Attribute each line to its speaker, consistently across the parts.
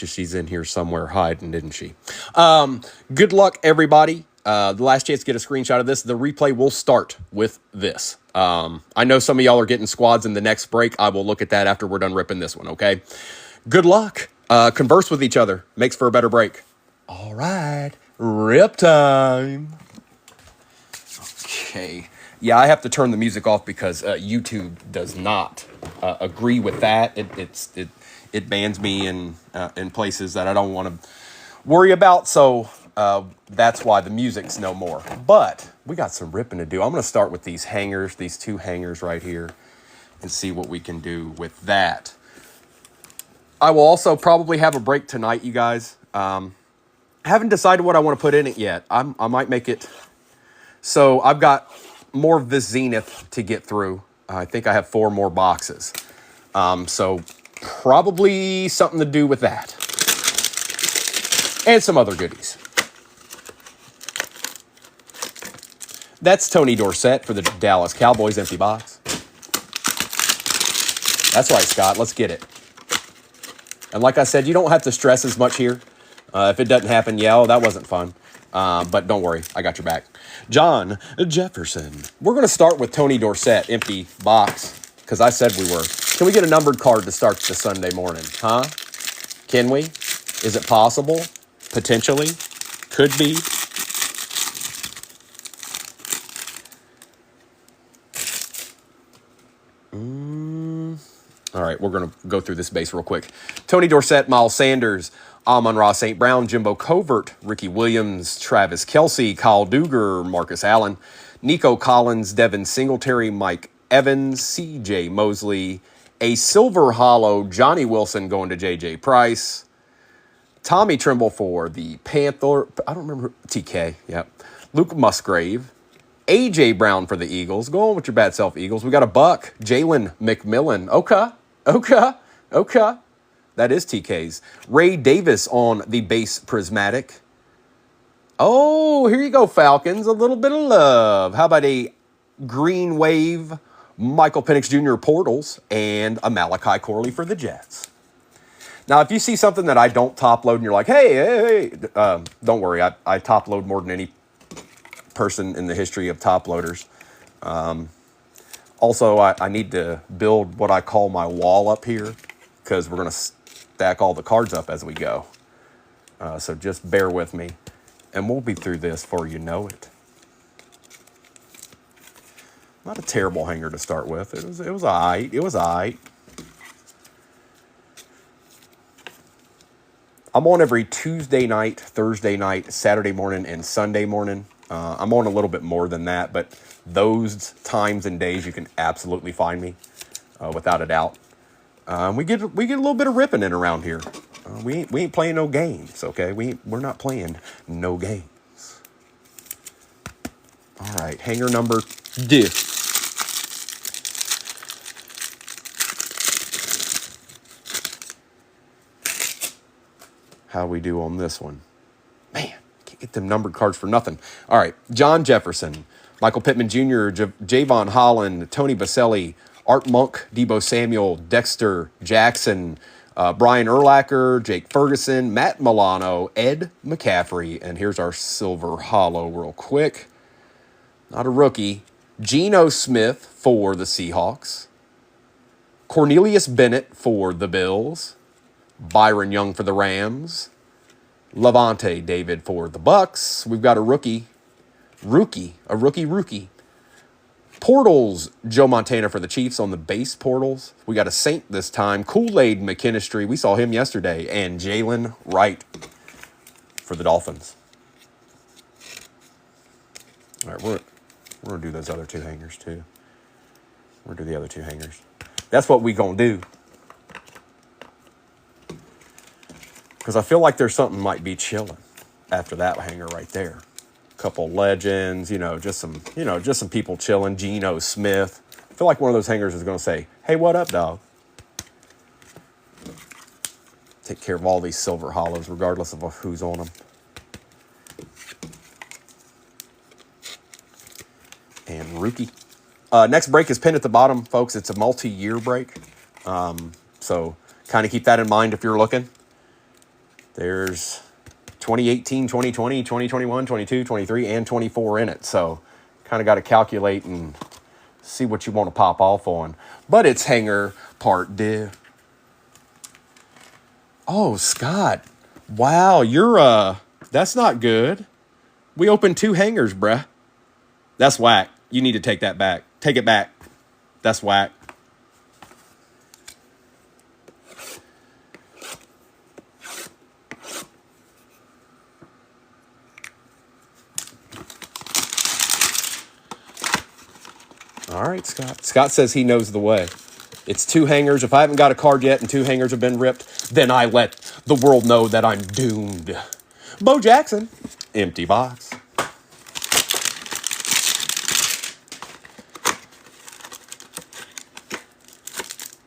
Speaker 1: you she's in here somewhere hiding, didn't she? Good luck, everybody. The last chance to get a screenshot of this. The replay will start with this. I know some of y'all are getting squads in the next break. I will look at that after we're done ripping this one, okay? Good luck. Converse with each other. Makes for a better break. All right. Rip time. Okay. Yeah, I have to turn the music off because YouTube does not agree with that. It bans me in places that I don't want to worry about. So that's why the music's no more. But we got some ripping to do. I'm going to start with these hangers, these two hangers right here, and see what we can do with that. I will also probably have a break tonight, you guys. Haven't decided what I want to put in it yet. I might make it. So I've got more of this Zenith to get through. I think I have 4 more boxes. So probably something to do with that. And some other goodies. That's Tony Dorsett for the Dallas Cowboys, empty box. That's right, Scott. Let's get it. And like I said, you don't have to stress as much here. If it doesn't happen, yeah, that wasn't fun. But don't worry, I got your back. John Jefferson. We're going to start with Tony Dorsett, empty box, because I said we were. Can we get a numbered card to start the Sunday morning? Huh? Can we? Is it possible? Potentially? Could be. All right, we're going to go through this base real quick. Tony Dorsett, Miles Sanders, Amon-Ra St. Brown, Jimbo Covert, Ricky Williams, Travis Kelce, Kyle Duggar, Marcus Allen, Nico Collins, Devin Singletary, Mike Evans, C.J. Mosley, a silver hollow, Johnny Wilson going to J.J. Price, Tommy Trimble for the Panther, I don't remember, TK, yep, Luke Musgrave, A.J. Brown for the Eagles, go on with your bad self, Eagles. We got a buck, Jalen McMillan, okay. That is TK's. Ray Davis on the base prismatic. Oh, here you go, Falcons. A little bit of love. How about a green wave, Michael Penix Jr. Portals, and a Malachi Corley for the Jets. Now, if you see something that I don't top load and you're like, hey, don't worry. I top load more than any person in the history of top loaders. Also, I need to build what I call my wall up here because we're going to stack all the cards up as we go. So just bear with me, and we'll be through this before you know it. Not a terrible hanger to start with. It was all right. It was all right. I'm on every Tuesday night, Thursday night, Saturday morning, and Sunday morning. I'm on a little bit more than that, but those times and days you can absolutely find me, without a doubt. We get a little bit of ripping in around here. We ain't playing no games, okay? We're not playing no games. All right, hanger number 2. How we do on this one? Man, can't get them numbered cards for nothing. All right, John Jefferson, Michael Pittman Jr., Javon Holland, Tony Baselli, Art Monk, Debo Samuel, Dexter Jackson, Brian Urlacher, Jake Ferguson, Matt Milano, Ed McCaffrey, and here's our silver hollow real quick. Not a rookie. Geno Smith for the Seahawks. Cornelius Bennett for the Bills. Byron Young for the Rams. Levante David for the Bucks. We've got a rookie. Portals, Joe Montana for the Chiefs on the base portals. We got a Saint this time. Kool-Aid McKinstry, we saw him yesterday. And Jalen Wright for the Dolphins. All right, we're going to do those other 2 hangers too. We're going to do the other 2 hangers. That's what we going to do. Because I feel like there's something might be chilling after that hanger right there. Couple legends, just some people chilling. Geno Smith. I feel like one of those hangers is going to say, hey, what up, dog? Take care of all these silver hollows, regardless of who's on them. And rookie. Next break is pinned at the bottom, folks. It's a multi-year break. So kind of keep that in mind if you're looking. There's 2018, 2020, 2021, 22, 23, and 24 in it. So kind of got to calculate and see what you want to pop off on. But it's hanger part deux. Oh, Scott. Wow, you're, that's not good. We opened 2 hangers, bruh. That's whack. You need to take that back. Take it back. That's whack. All right, Scott. Scott says he knows the way. It's 2 hangers. If I haven't got a card yet and 2 hangers have been ripped, then I let the world know that I'm doomed. Bo Jackson, empty box.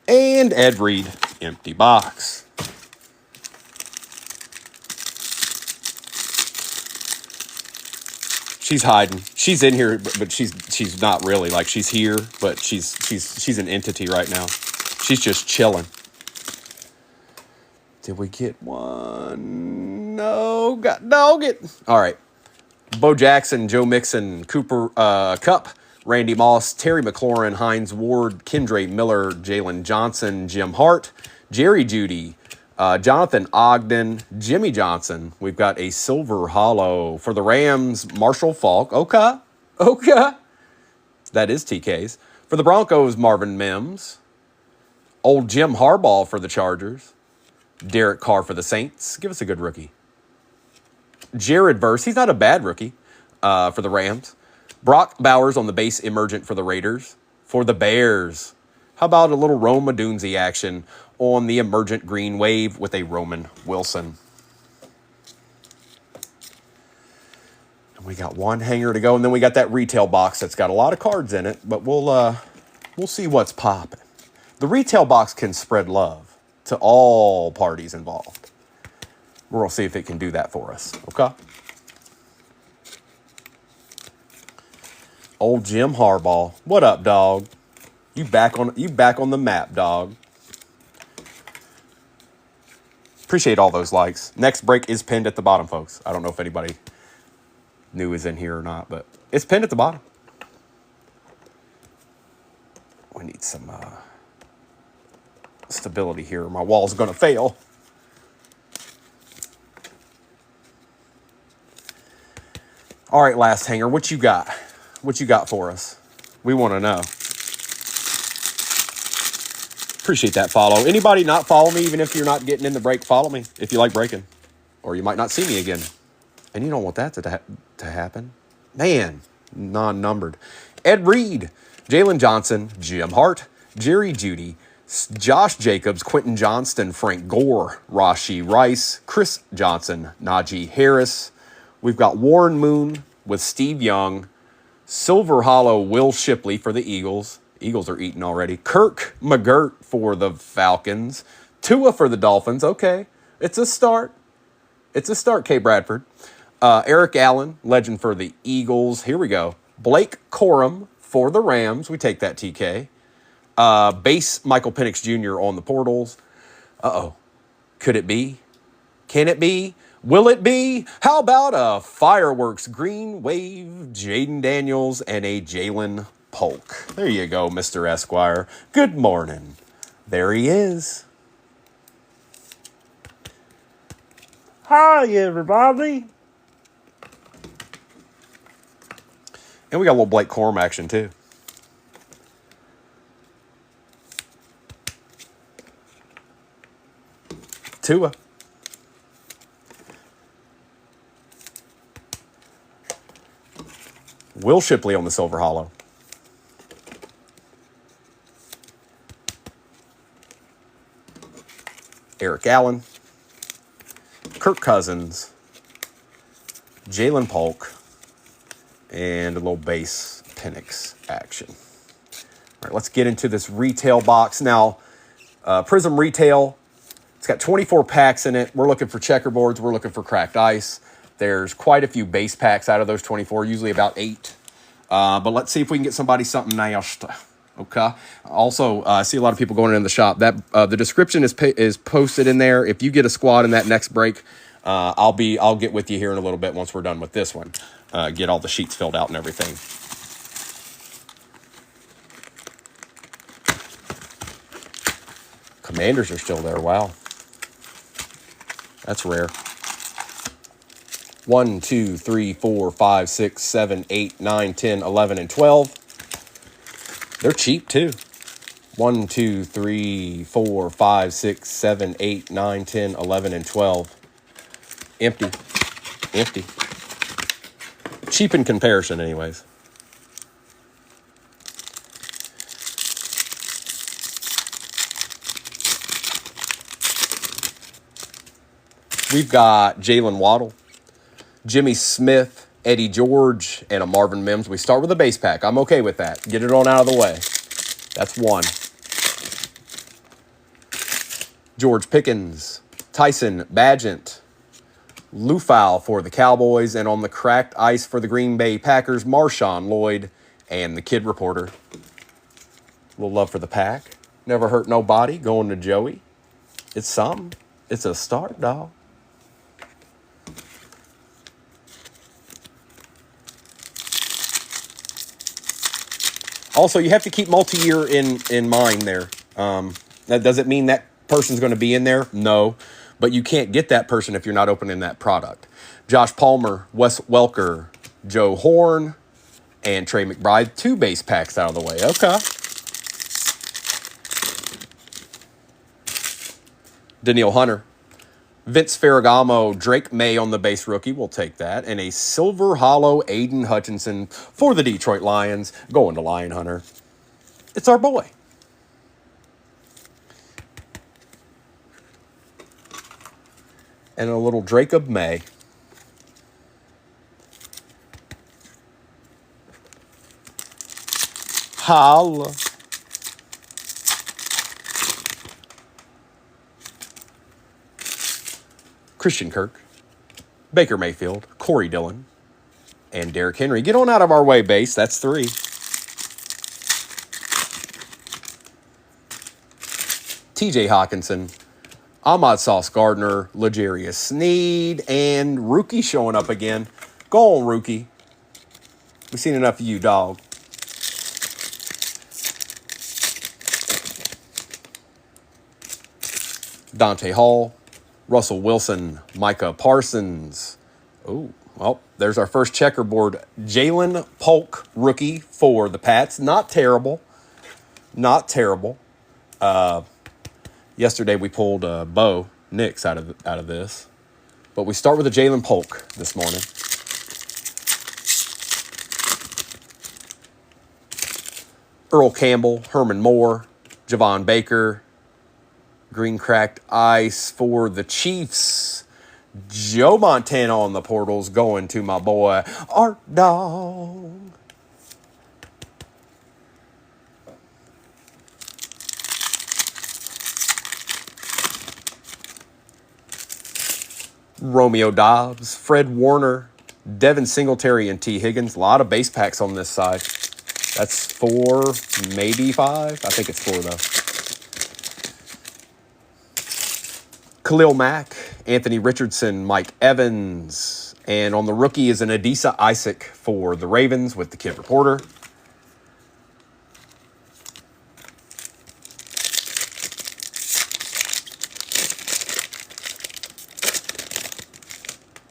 Speaker 1: And Ed Reed, empty box. She's hiding. She's in here, but she's not really. Like, she's here, but she's an entity right now. She's just chilling. Did we get one? No. All right. Bo Jackson, Joe Mixon, Cooper Kupp, Randy Moss, Terry McLaurin, Hines Ward, Kendra Miller, Jalen Johnson, Jim Hart, Jerry Jeudy, Jonathan Ogden, Jimmy Johnson. We've got a silver hollow for the Rams, Marshall Faulk. Okay. That is TK's. For the Broncos, Marvin Mims. Old Jim Harbaugh for the Chargers. Derek Carr for the Saints. Give us a good rookie. Jared Verse. He's not a bad rookie for the Rams. Brock Bowers on the base emergent for the Raiders. For the Bears, how about a little Rome Odunze action on the emergent green wave with a Roman Wilson? And we got one hanger to go, and then we got that retail box that's got a lot of cards in it, but we'll see what's popping. The retail box can spread love to all parties involved. We're going to see if it can do that for us, okay? Old Jim Harbaugh. What up, dog? You back on the map, dog. Appreciate all those likes. Next break is pinned at the bottom, folks. I don't know if anybody knew is in here or not, but it's pinned at the bottom. We need some stability here. My wall's going to fail. All right, last hanger. What you got? What you got for us? We want to know. Appreciate that follow. Anybody not follow me, even if you're not getting in the break, follow me if you like breaking. Or you might not see me again. And you don't want that to happen. Man, non-numbered. Ed Reed, Jalen Johnson, Jim Hart, Jerry Jeudy, Josh Jacobs, Quentin Johnston, Frank Gore, Rashee Rice, Chris Johnson, Najee Harris. We've got Warren Moon with Steve Young, Silver Hollow Will Shipley for the Eagles. Eagles are eating already. Kirk McGirt for the Falcons. Tua for the Dolphins. Okay, it's a start. It's a start, K. Bradford. Eric Allen, legend for the Eagles. Here we go. Blake Corum for the Rams. We take that, TK. Base Michael Penix Jr. on the portals. Uh-oh. Could it be? Can it be? Will it be? How about a Fireworks Green Wave, Jaden Daniels, and a Jalen Polk? There you go, Mr. Esquire. Good morning. There he is.
Speaker 2: Hi, everybody.
Speaker 1: And we got a little Blake Corum action, too. Tua. Will Shipley on the Silver Hollow. Eric Allen. Kirk Cousins. Jalen Polk. And a little base Penix action. All right, let's get into this retail box. Now, Prism Retail, it's got 24 packs in it. We're looking for checkerboards. We're looking for cracked ice. There's quite a few base packs out of those 24, usually about 8. But let's see if we can get somebody something nasty. Okay. Also, I see a lot of people going in the shop. That the description is posted in there. If you get a squad in that next break, I'll get with you here in a little bit once we're done with this one. Get all the sheets filled out and everything. Commanders are still there. Wow. That's rare. 1, 2, 3, 4, 5, 6, 7, 8, 9, 10, 11, and 12. They're cheap too. 1, 2, 3, 4, 5, 6, 7, 8, 9, 10, 11, and 12. Empty. Empty. Cheap in comparison, anyways. We've got Jalen Waddle, Jimmy Smith, Eddie George, and a Marvin Mims. We start with a base pack. I'm okay with that. Get it on out of the way. That's one. George Pickens, Tyson Bagent, Lufau for the Cowboys, and on the cracked ice for the Green Bay Packers, Marshawn Lloyd and the Kid Reporter. A little love for the pack. Never hurt nobody. Going to Joey. It's something. It's a start, dog. Also, you have to keep multi-year in mind there. That doesn't mean that person's going to be in there. No. But you can't get that person if you're not opening that product. Josh Palmer, Wes Welker, Joe Horn, and Trey McBride. 2 base packs out of the way. Okay. Daniil Hunter. Vince Ferragamo, Drake May on the base rookie. We'll take that. And a silver hollow Aiden Hutchinson for the Detroit Lions. Going to Lion Hunter. It's our boy. And a little Jacob May. Holla. Christian Kirk, Baker Mayfield, Corey Dillon, and Derrick Henry. Get on out of our way, base. That's 3. TJ Hawkinson, Ahmad Sauce Gardner, L'Jarius Sneed, and Rookie showing up again. Go on, Rookie. We've seen enough of you, dog. Dante Hall, Russell Wilson, Micah Parsons. Oh, well, there's our first checkerboard. Jalen Polk, rookie for the Pats. Not terrible. Not terrible. Yesterday we pulled Bo Nix out of this. But we start with a Jalen Polk this morning. Earl Campbell, Herman Moore, Javon Baker, green cracked ice for the Chiefs. Joe Montana on the portals going to my boy, Art Dog. Romeo Dobbs, Fred Warner, Devin Singletary, and T. Higgins. A lot of base packs on this side. That's 4, maybe 5. I think it's 4, though. Khalil Mack, Anthony Richardson, Mike Evans. And on the rookie is an Adisa Isaac for the Ravens with the Kid Reporter.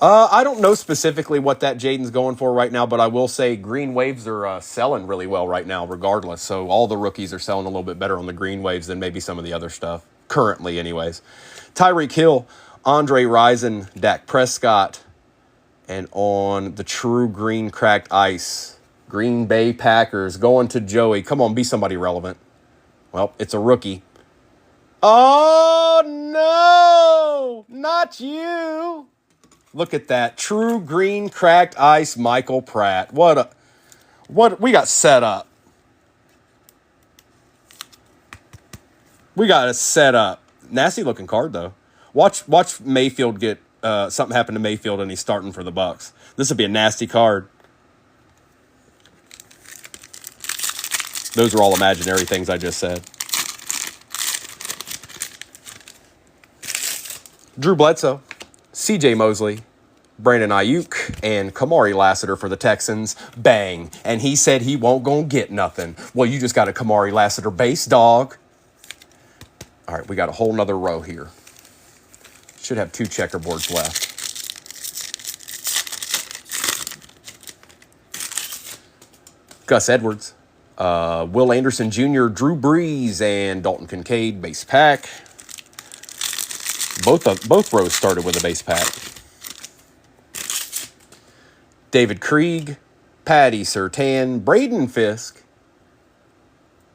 Speaker 1: I don't know specifically what that Jaden's going for right now, but I will say green waves are selling really well right now regardless. So all the rookies are selling a little bit better on the green waves than maybe some of the other stuff, currently anyways. Tyreek Hill, Andre Rison, Dak Prescott, and on the true green cracked ice, Green Bay Packers going to Joey. Come on, be somebody relevant. Well, it's a rookie. Oh, no, not you. Look at that. True green cracked ice, Michael Pratt. What we got set up. We got it set up. Nasty looking card though. Watch Mayfield get something happen to Mayfield and he's starting for the Bucs. This would be a nasty card. Those are all imaginary things I just said. Drew Bledsoe, C.J. Mosley, Brandon Ayuk, and Kamari Lassiter for the Texans. Bang. And he said he won't go get nothing. Well, you just got a Kamari Lassiter base, dog. All right, we got a whole nother row here. Should have 2 checkerboards left. Gus Edwards, Will Anderson Jr., Drew Brees, and Dalton Kincaid, base pack. Both rows started with a base pack. David Krieg, Patty Surtain, Braden Fisk.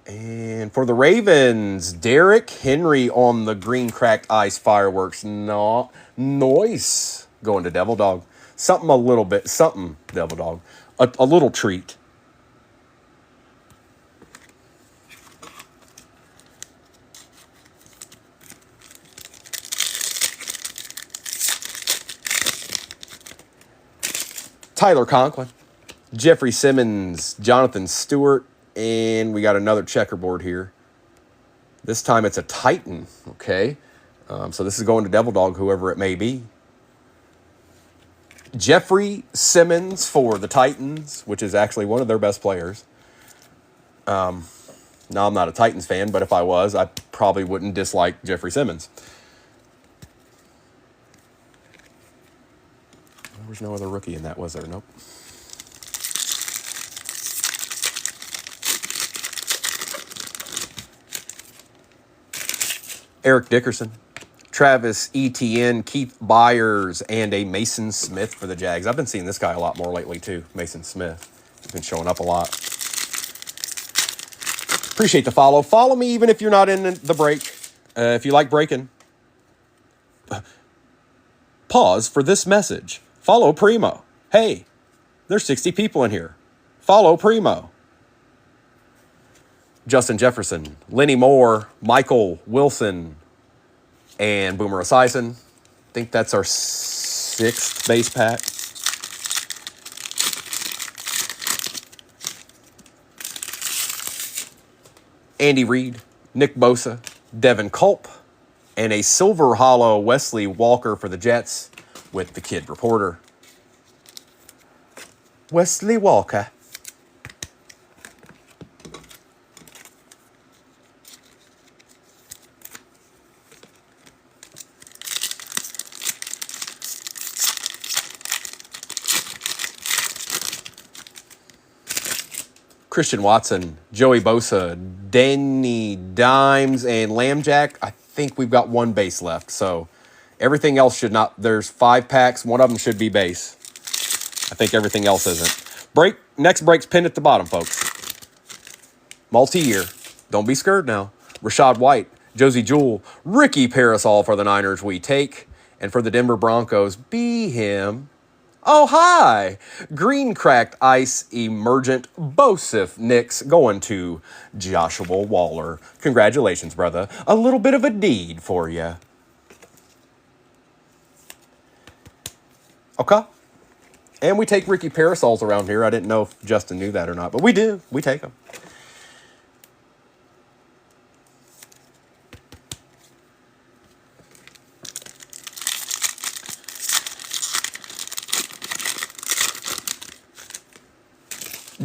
Speaker 1: And for the Ravens, Derrick Henry on the green cracked ice fireworks. No, noise. Going to Devil Dog. Something Devil Dog. A little treat. Tyler Conklin, Jeffrey Simmons, Jonathan Stewart, and we got another checkerboard here. This time it's a Titan, okay? So this is going to Devil Dog, whoever it may be. Jeffrey Simmons for the Titans, which is actually one of their best players. Now, I'm not a Titans fan, but if I was, I probably wouldn't dislike Jeffrey Simmons. There was no other rookie in that, was there? Nope. Eric Dickerson, Travis Etienne, Keith Byers, and a Mason Smith for the Jags. I've been seeing this guy a lot more lately, too. Mason Smith. He's been showing up a lot. Appreciate the follow. Follow me even if you're not in the break. If you like breaking. Pause for this message. Follow Primo. Hey, there's 60 people in here. Follow Primo. Justin Jefferson, Lenny Moore, Michael Wilson, and Boomer Esiason. I think that's our 6th base pack. Andy Reid, Nick Bosa, Devin Culp, and a silver hollow Wesley Walker for the Jets with the Kid Reporter. Wesley Walker. Christian Watson, Joey Bosa, Danny Dimes, and Lambjack. I think we've got 1 base left, so everything else should not. There's 5 packs. 1 of them should be base. I think everything else isn't. Next break's pinned at the bottom, folks. Multi-year. Don't be scared now. Rashad White, Josie Jewell, Ricky Parasol for the Niners we take. And for the Denver Broncos, be him. Oh, hi. Green cracked ice emergent Bosif Nix going to Joshua Waller. Congratulations, brother. A little bit of a deed for you. Okay. And we take Ricky Parasols around here. I didn't know if Justin knew that or not, but we do. We take them.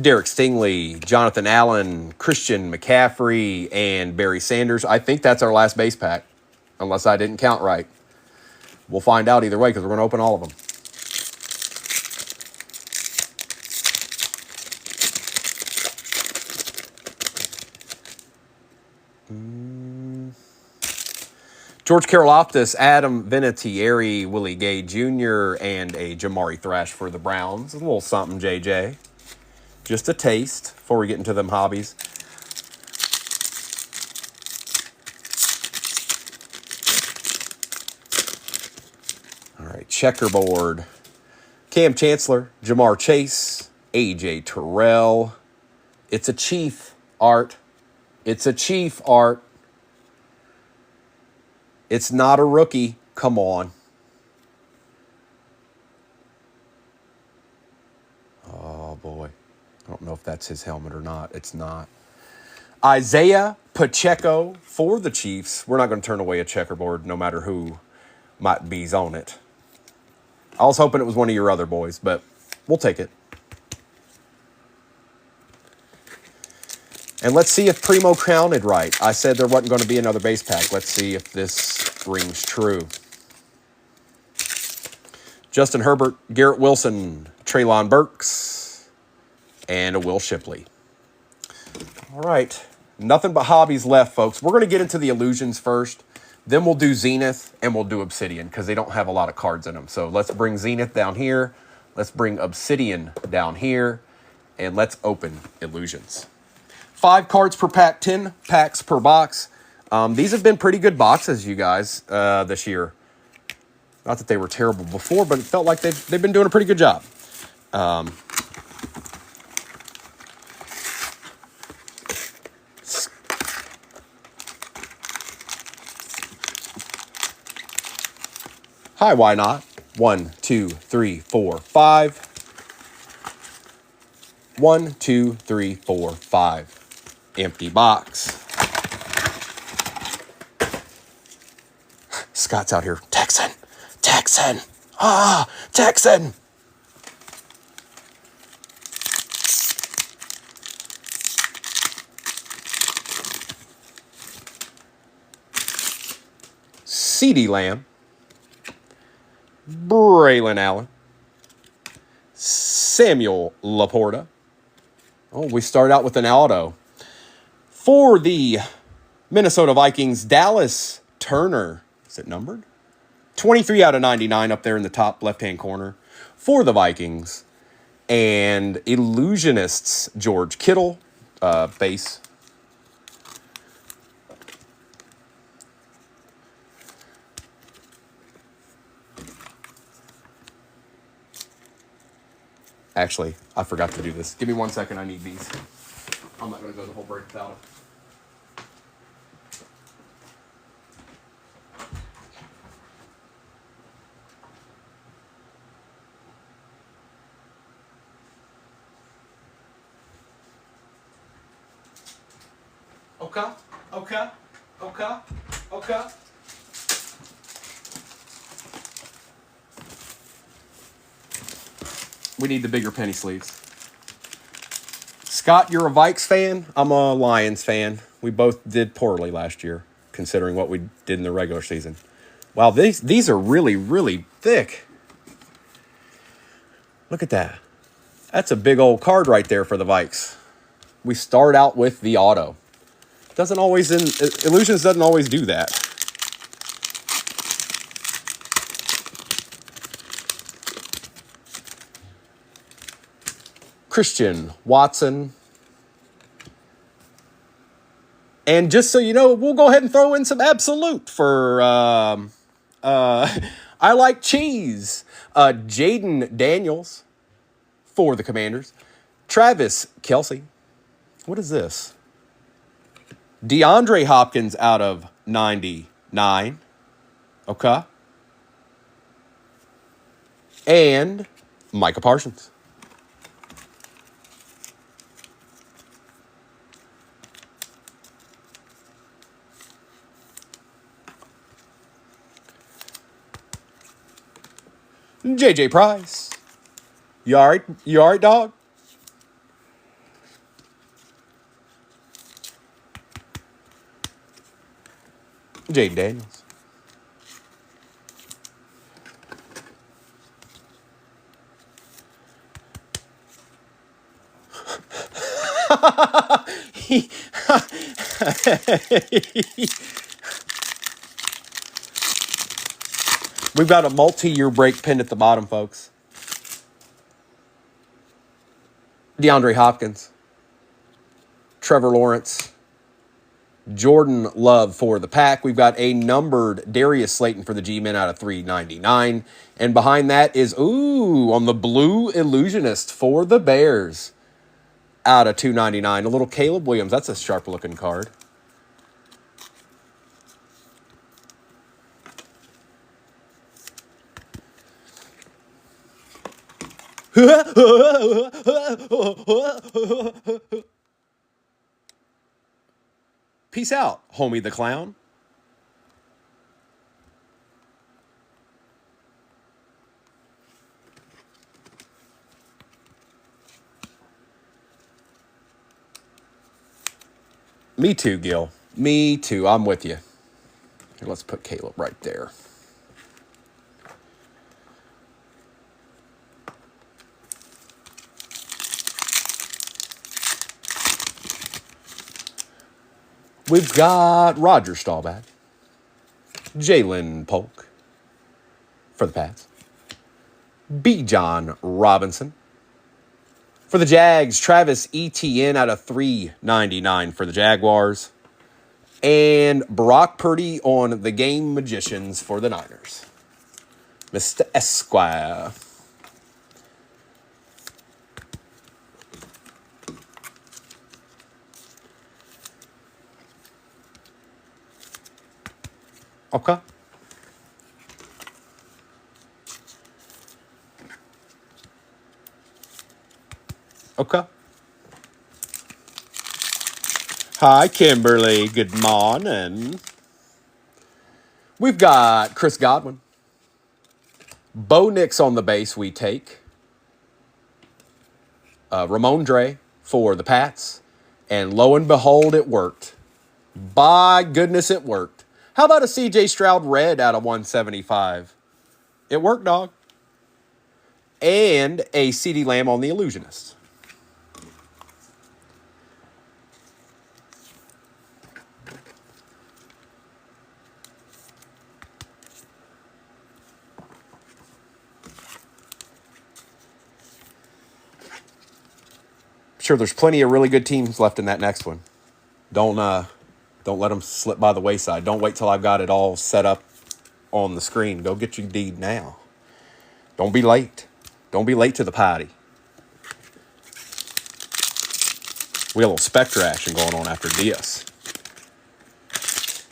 Speaker 1: Derek Stingley, Jonathan Allen, Christian McCaffrey, and Barry Sanders. I think that's our last base pack, unless I didn't count right. We'll find out either way because we're going to open all of them. George Karlaftis, Adam Vinatieri, Willie Gay Jr., and a Jamari Thrash for the Browns. A little something, JJ. Just a taste before we get into them hobbies. All right, checkerboard. Cam Chancellor, Jamar Chase, AJ Terrell. It's a Chief, Art. It's a Chief, Art. It's not a rookie. Come on. Oh, boy. I don't know if that's his helmet or not. It's not. Isaiah Pacheco for the Chiefs. We're not going to turn away a checkerboard no matter who might be's on it. I was hoping it was one of your other boys, but we'll take it. And let's see if Primo counted right. I said there wasn't going to be another base pack. Let's see if this rings true. Justin Herbert, Garrett Wilson, Treylon Burks, and a Will Shipley. All right. Nothing but hobbies left, folks. We're going to get into the illusions first. Then we'll do Zenith and we'll do Obsidian because they don't have a lot of cards in them. So let's bring Zenith down here. Let's bring Obsidian down here. And let's open illusions. 5 cards per pack, 10 packs per box. These have been pretty good boxes, you guys, this year. Not that they were terrible before, but it felt like they've been doing a pretty good job. Hi, why not? 1, 2, 3, 4, 5. 1, 2, 3, 4, 5. Empty box. Scott's out here. Texan. Texan. Ah, Texan. CeeDee Lamb. Braylon Allen. Samuel Laporta. Oh, we start out with an auto. For the Minnesota Vikings, Dallas Turner. Is it numbered? 23 out of 99 up there in the top left-hand corner for the Vikings. And Illusionists, George Kittle, base. Actually, I forgot to do this. Give me 1 second. I need these. I'm not going to go the whole break without them. Okay. We need the bigger penny sleeves. Scott, you're a Vikes fan. I'm a Lions fan. We both did poorly last year, considering what we did in the regular season. Wow, these are really, really thick. Look at that. That's a big old card right there for the Vikes. We start out with the auto. Illusions doesn't always do that. Christian Watson. And just so you know, we'll go ahead and throw in some absolute for I like cheese. Jaden Daniels for the Commanders. Travis Kelce. What is this? DeAndre Hopkins out of 99. Okay. And Micah Parsons. JJ Price. You all right? You all right, dog? Jaden Daniels. We've got a multi-year break pinned at the bottom, folks. DeAndre Hopkins. Trevor Lawrence. Jordan Love for the Pack. We've got a numbered Darius Slayton for the G-Men out of 399. And behind that is, on the blue Illusionist for the Bears out of 299. A little Caleb Williams. That's a sharp-looking card. Peace out, homie the clown. Me too, Gil. Me too. I'm with you. Here, let's put Caleb right there. We've got Roger Staubach, Jalen Polk for the Pats, B. John Robinson for the Jags, Travis Etienne out of 399 for the Jaguars, and Brock Purdy on the Game Magicians for the Niners. Mr. Esquire. Okay. Okay. Hi, Kimberly. Good morning. We've got Chris Godwin. Bo Nix on the base, we take. Ramon Dre for the Pats. And lo and behold, it worked. By goodness, it worked. How about a CJ Stroud red out of 175? It worked, dog. And a CeeDee Lamb on the Illusionist. Sure, there's plenty of really good teams left in that next one. Don't let them slip by the wayside. Don't wait till I've got it all set up on the screen. Go get your deed now. Don't be late. Don't be late to the party. We have a little Spectre action going on after this.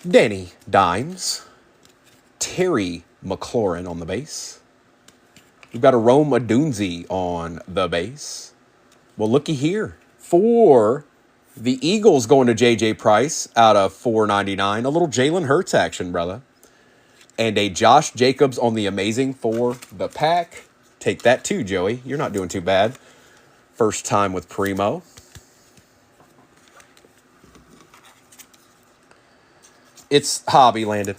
Speaker 1: Danny Dimes. Terry McLaurin on the base. We've got a Rome Odunze on the base. Well, looky here. For the Eagles going to J.J. Price out of $4.99. A little Jalen Hurts action, brother. And a Josh Jacobs on the Amazing for the Pack. Take that too, Joey. You're not doing too bad. First time with Primo. It's hobby landed.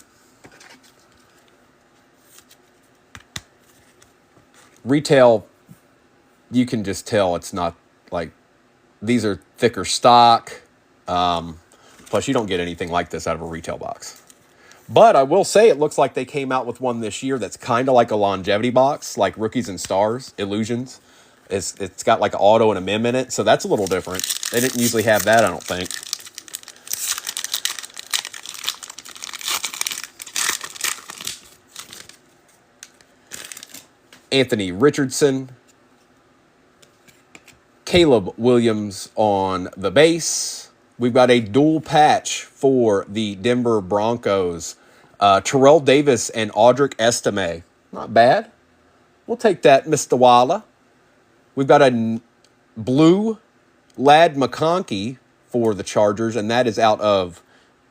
Speaker 1: Retail, you can just tell it's not like, these are thicker stock. Plus, you don't get anything like this out of a retail box. But I will say it looks like they came out with one this year that's kind of like a longevity box, like Rookies and Stars, Illusions. It's got like auto and a mem in it, so that's a little different. They didn't usually have that, I don't think. Anthony Richardson. Caleb Williams on the base. We've got a dual patch for the Denver Broncos. Terrell Davis and Audric Estime. Not bad. We'll take that, Mr. Walla. We've got a blue Lad McConkey for the Chargers, and that is out of,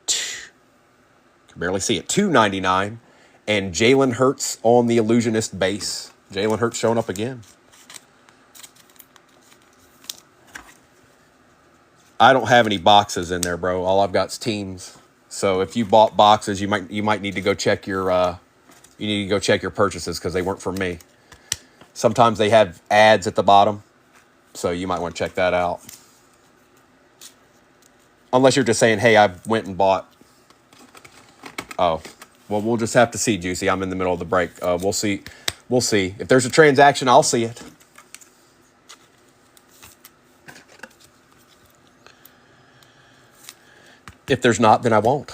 Speaker 1: can barely see it, $2.99. And Jalen Hurts on the Illusionist base. Jalen Hurts showing up again. I don't have any boxes in there, bro. All I've got is teams. So if you bought boxes, you might need to go check your purchases because they weren't from me. Sometimes they have ads at the bottom, so you might want to check that out. Unless you're just saying, "Hey, I went and bought." Oh, well, we'll just have to see, Juicy. I'm in the middle of the break. We'll see. We'll see. If there's a transaction, I'll see it. If there's not, then I won't.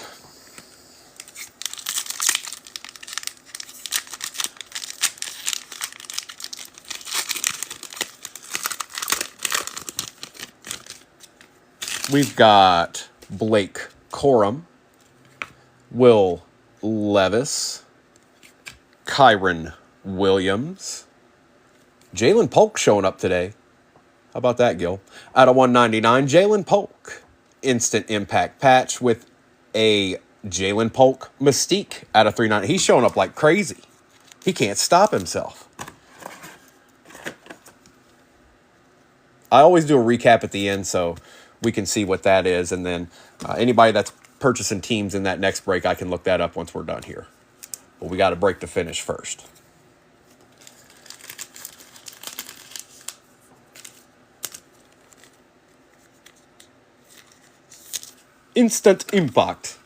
Speaker 1: We've got Blake Corum, Will Levis, Kyron Williams, Jalen Polk showing up today. How about that, Gil? Out of 199, Jalen Polk. Instant impact patch with a Jalen Polk Mystique out of 390. He's showing up like crazy. He can't stop himself. I always do a recap at the end so we can see what that is. And then anybody that's purchasing teams in that next break, I can look that up once we're done here. But we got to break to finish first. Instant Impact.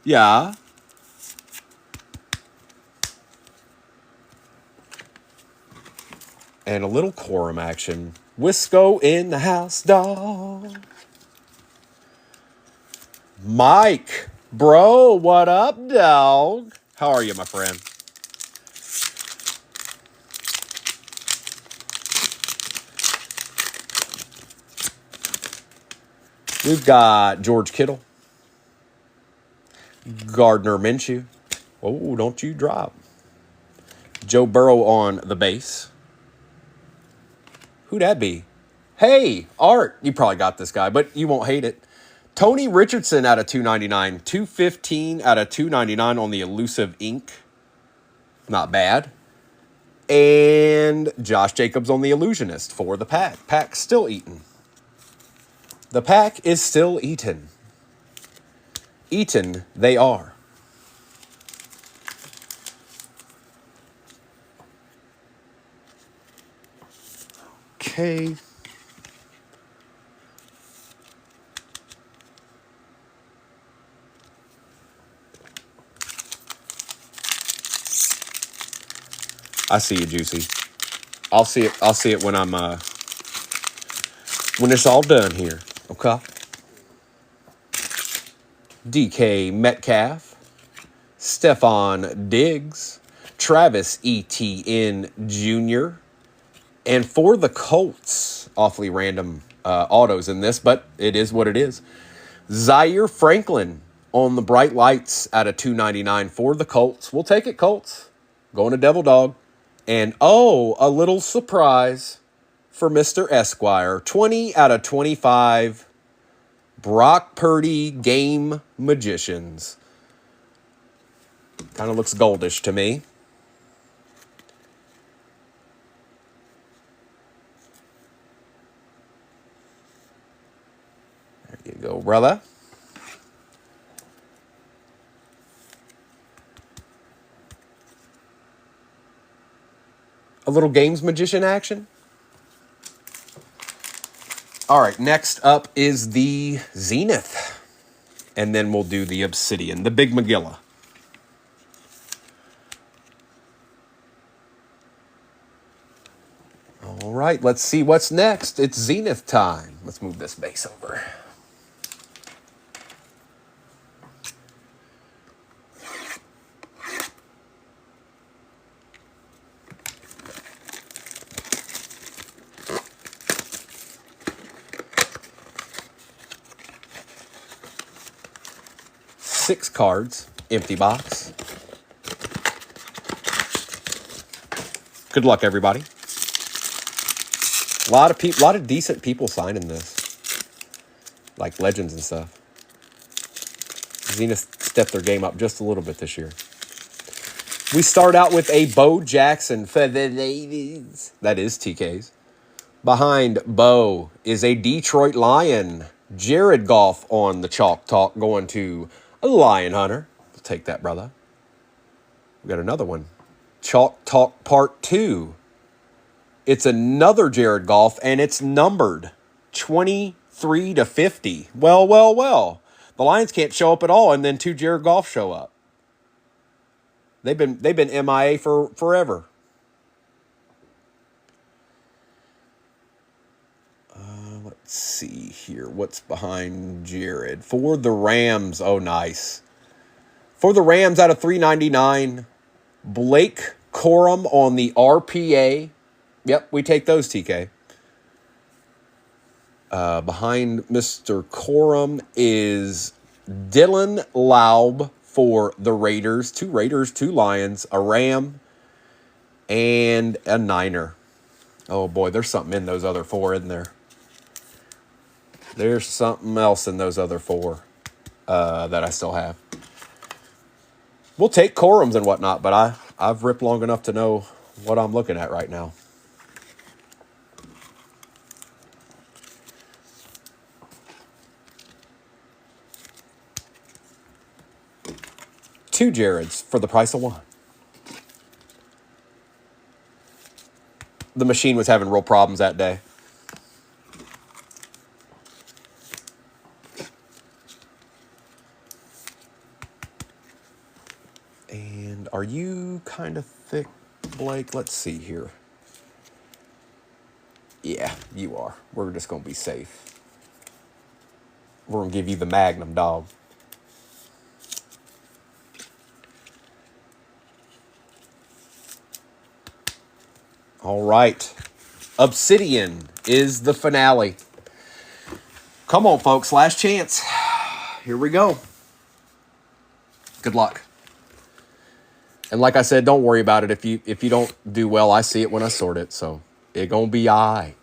Speaker 1: Yeah. And a little quorum action. Wisco in the house, dog. Mike, bro, what up, dog? How are you, my friend? We've got George Kittle, Gardner Minshew. Oh, don't you drop. Joe Burrow on the base. Who'd that be? Hey, Art. You probably got this guy, but you won't hate it. Tony Richardson out of 299. 215 out of 299 on the elusive ink. Not bad. And Josh Jacobs on the illusionist for the pack. Pack still eating. The pack is still eaten. Eaten they are. Okay. I see you, Juicy. I'll see it when I'm when it's all done here. Okay. DK Metcalf, Stephon Diggs, Travis Etienne Jr., and for the Colts, awfully random autos in this, but it is what it is. Zaire Franklin on the bright lights out of 299 for the Colts. We'll take it, Colts. Going to Devil Dog. And, a little surprise for Mr. Esquire. 20 out of 25. Brock Purdy Game Magicians. Kind of looks goldish to me. There you go, brother. A little Games Magician action. All right, next up is the Zenith. And then we'll do the Obsidian, the Big Magilla. All right, let's see what's next. It's Zenith time. Let's move this base over. Six cards, empty box. Good luck, everybody. A lot of decent people signing this, like legends and stuff. Zenith stepped their game up just a little bit this year. We start out with a Bo Jackson for the ladies. That is TK's. Behind Bo is a Detroit Lion. Jared Goff on the Chalk Talk going to a Lion Hunter. We'll take that, brother. We got another one. Chalk Talk Part 2. It's another Jared Goff, and it's numbered 23 to 50. Well. The Lions can't show up at all, and then two Jared Goff show up. They've been MIA for forever. Let's see here. What's behind Jared? For the Rams. Oh, nice. For the Rams out of 399. Blake Corum on the RPA. Yep, we take those, TK. Behind Mr. Corum is Dylan Laub for the Raiders. Two Raiders, two Lions, a Ram, and a Niner. Oh, boy, there's something in those other four, isn't there? There's something else in those other four. that I still have. We'll take quorums and whatnot, but I've ripped long enough to know what I'm looking at right now. Two Jareds for the price of one. The machine was having real problems that day. And are you kind of thick, Blake? Let's see here. Yeah, you are. We're just going to be safe. We're going to give you the Magnum, dog. All right. Obsidian is the finale. Come on, folks. Last chance. Here we go. Good luck. And like I said, don't worry about it. If you don't do well, I see it when I sort it. So it gonna be all right.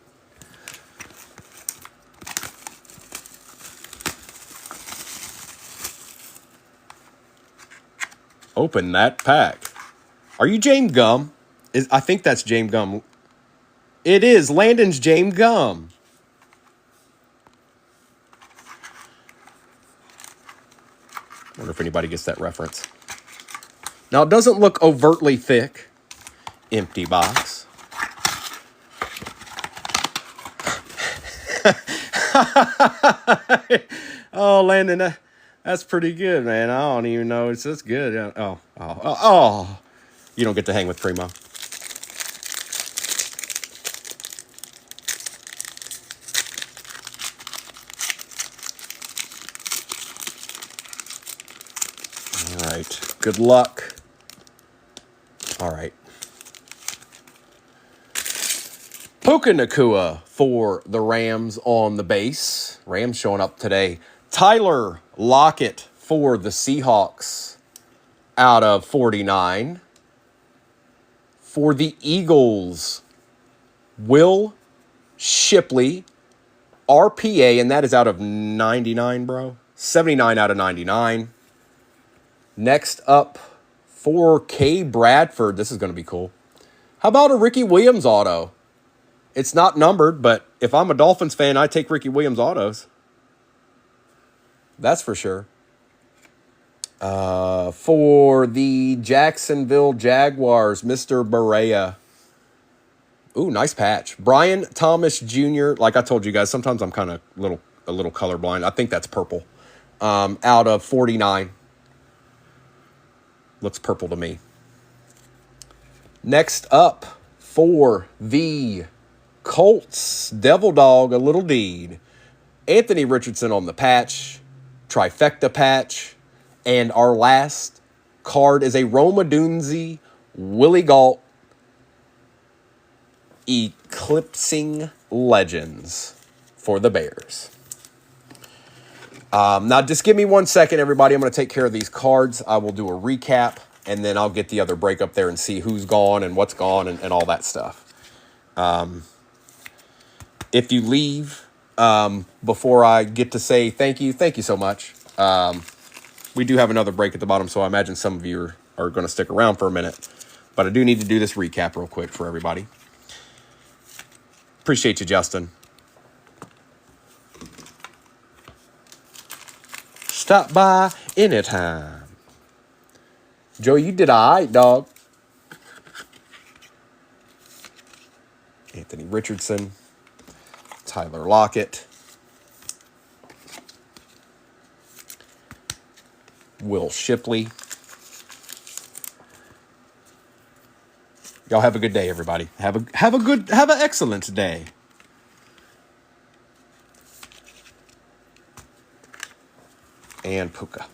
Speaker 1: Open that pack. Are you James Gum? I think that's James Gum. It is. Landon's James Gum. Wonder if anybody gets that reference. Now, it doesn't look overtly thick. Empty box. Oh, Landon, that's pretty good, man. I don't even know. It's just good. Oh. You don't get to hang with Primo. All right. Good luck. All right. Puka Nakua for the Rams on the base. Rams showing up today. Tyler Lockett for the Seahawks out of 49. For the Eagles, Will Shipley, RPA, and that is out of 99, bro. 79 out of 99. Next up, for K. Bradford, this is going to be cool. How about a Ricky Williams auto? It's not numbered, but if I'm a Dolphins fan, I take Ricky Williams autos. That's for sure. For the Jacksonville Jaguars, Mr. Barea. Ooh, nice patch. Brian Thomas Jr., like I told you guys, sometimes I'm kind of a little colorblind. I think that's purple. Out of 49. Looks purple to me. Next up, for the Colts, Devil Dog, a little deed. Anthony Richardson on the patch. Trifecta patch. And our last card is a Roma Dunzi Willie Galt Eclipsing Legends for the Bears. Now, just give me 1 second, everybody. I'm going to take care of these cards. I will do a recap, and then I'll get the other break up there and see who's gone and what's gone and all that stuff. If you leave before I get to say thank you so much. We do have another break at the bottom, so I imagine some of you are going to stick around for a minute. But I do need to do this recap real quick for everybody. Appreciate you, Justin. Stop by anytime. Joe, you did all right, dog. Anthony Richardson. Tyler Lockett. Will Shipley. Y'all have a good day, everybody. Have an excellent day. And Puka.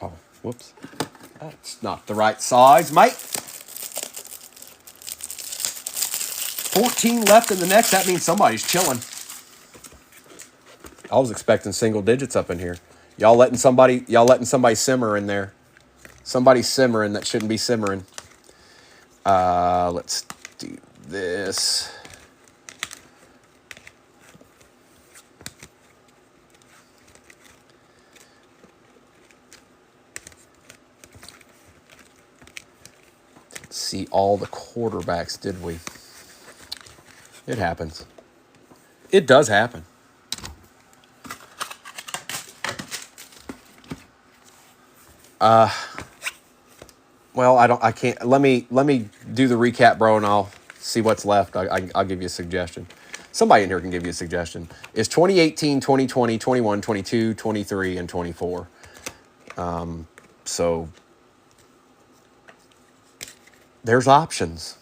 Speaker 1: Oh, whoops. That's not the right size, mate. 14 left in the next. That means somebody's chilling. I was expecting single digits up in here. Y'all letting somebody simmer in there. Somebody's simmering that shouldn't be simmering. Let's do this. see all the quarterbacks, did we? It happens. It does happen. Well, I can't. Let me do the recap, bro, and I'll see what's left. I'll give you a suggestion. Somebody in here can give you a suggestion. It's 2018, 2020, 21, 22, 23, and 24. So there's options.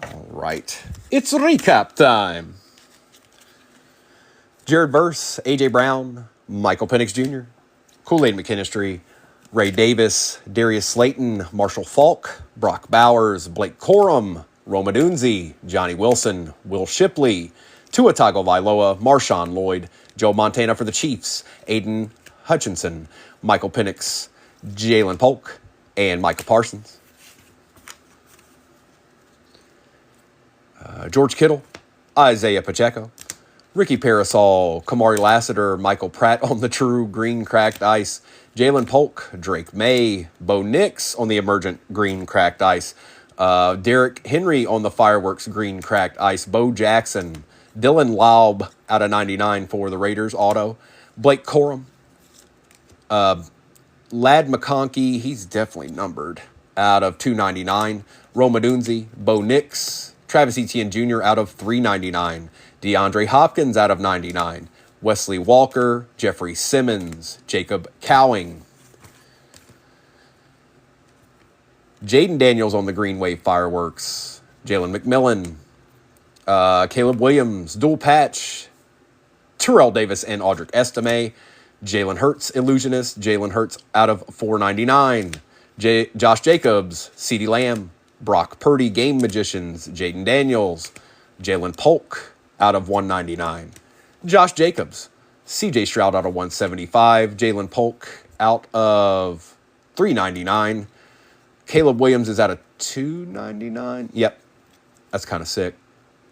Speaker 1: All right. It's recap time. Jared Verse, A.J. Brown, Michael Penix Jr., Kool-Aid McKinstry, Ray Davis, Darius Slayton, Marshall Falk, Brock Bowers, Blake Corum, Roma Dunze, Johnny Wilson, Will Shipley, Tua Tagovailoa, Marshawn Lloyd, Joe Montana for the Chiefs, Aiden Hutchinson, Michael Penix, Jalen Polk, and Micah Parsons. George Kittle, Isaiah Pacheco, Ricky Parasol, Kamari Lassiter, Michael Pratt on the true green cracked ice, Jalen Polk, Drake May, Bo Nix on the emergent green cracked ice, Derrick Henry on the fireworks green cracked ice, Bo Jackson, Dylan Laub out of 99 for the Raiders auto, Blake Corum, Lad McConkey, he's definitely numbered, out of 299, Roma Dunze, Bo Nix, Travis Etienne Jr. out of 399, DeAndre Hopkins out of 99, Wesley Walker, Jeffrey Simmons, Jacob Cowing, Jaden Daniels on the Green Wave fireworks, Jalen McMillan, Caleb Williams, dual patch, Terrell Davis and Audric Estime, Jalen Hurts, illusionist, Jalen Hurts out of 499, Josh Jacobs, CeeDee Lamb, Brock Purdy, Game Magicians, Jaden Daniels, Jalen Polk out of 199, Josh Jacobs, CJ Stroud out of 175, Jalen Polk out of 399, Caleb Williams is out of 299. Yep, that's kind of sick.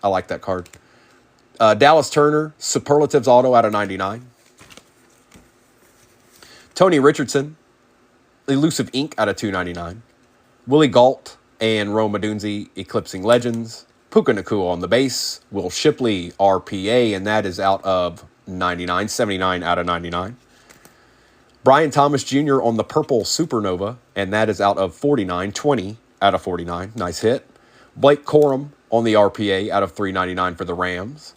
Speaker 1: I like that card. Dallas Turner, Superlatives auto out of 99. Tony Richardson, Elusive Ink out of 299. Willie Galt and Roma Dunze, Eclipsing Legends. Puka Nacua on the base. Will Shipley, RPA, and that is out of 99. 79 out of 99. Brian Thomas Jr. on the Purple Supernova, and that is out of 49. 20 out of 49. Nice hit. Blake Corum on the RPA out of 399 for the Rams.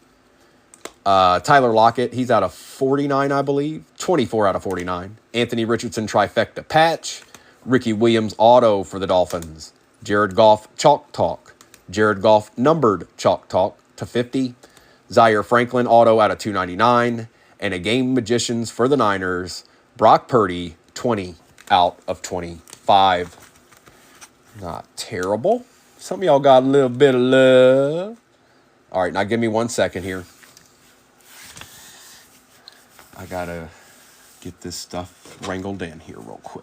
Speaker 1: Tyler Lockett, he's out of 49, I believe. 24 out of 49. Anthony Richardson trifecta patch. Ricky Williams auto for the Dolphins. Jared Goff chalk talk. Jared Goff numbered chalk talk to 50. Zaire Franklin auto out of 299. And a Game Magicians for the Niners. Brock Purdy 20 out of 25. Not terrible. Some of y'all got a little bit of love. All right, now give me 1 second here. I got to get this stuff wrangled in here real quick.